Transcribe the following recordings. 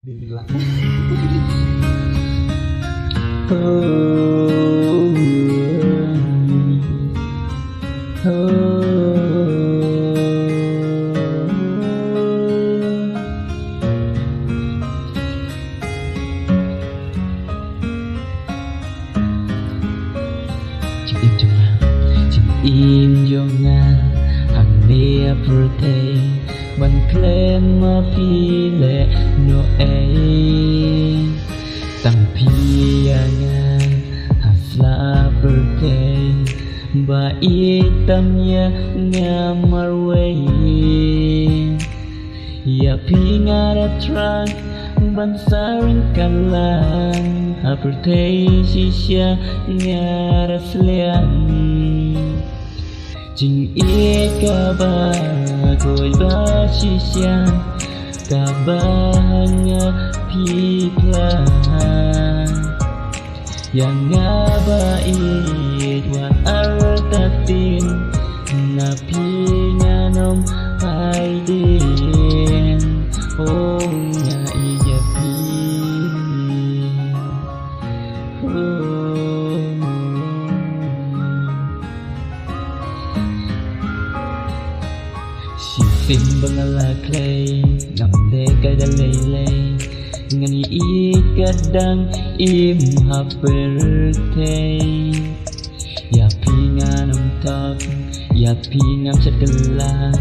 Đừng lặng. Oh, im cho nga hàng nia prote bằng klem ma phi lệ no e tăng phi nga hafla prote ba itamnya nga marwe ya phi nga ra trang ban saring kalang prote sisya nga ra slian Jing e ka ba koi ba shisha ka ba nga pi pla yang nga ba it wa artatin na pi nga nom hai din oh nga iya pi Phim bangala clay ngầm lê cái đã lê lê ngani ít kadang im haperte ya pi nganam tak ya pi ngam setelah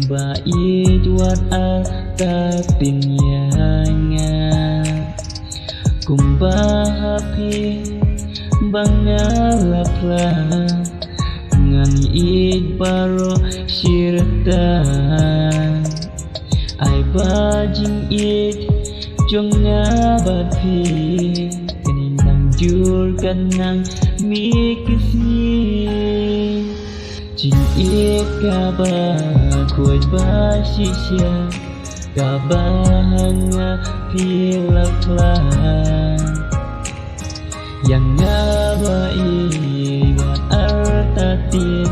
ba it wat al tapinya nga kumba hapi bangala pla ngani it baro sirta ai ba jing it jong nga ba phi kani nang jur kan nang mi kisni jing it ka ba khoi ba shisha ka ba nga phi la kla yang nga ba i wa artatin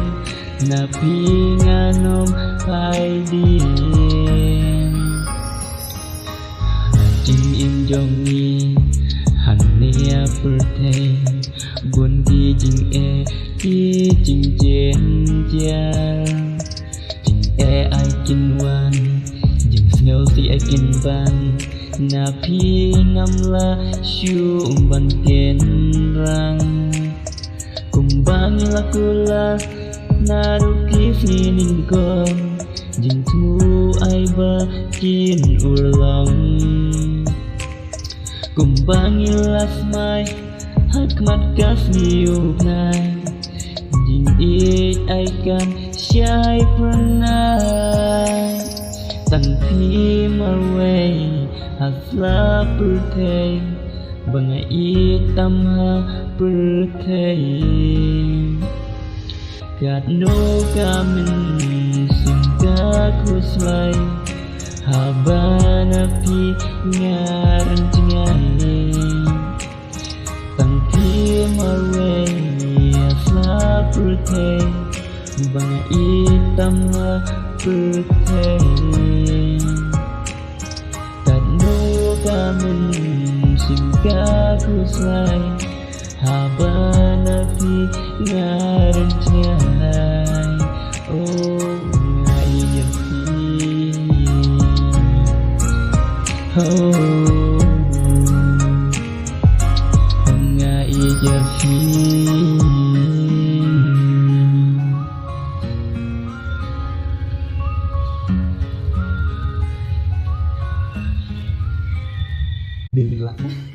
na pi nga nom hai din jing im jong ni han nia perte bun di jing e ki jing jen ja jing e ai kin wan jing snow si ai kin ban na pi ngam la shu ban ken rang kumbang la kula naruki sining ko jing tu ai ba kin ulang kumbang las mai hakmat kasniu nai jing it ai kan syai pernah tan pi marwe hasla purte banga itam ha purte Gạt nô ca mình xin ca kuslai habana pi ngaran tingai tang pi marwe asla purte banga itam purte Gạt nô ca mình xin ca kuslai habana pi ngaran tingai oh ngai ya pi oh ngai ya pi Đừng lặng.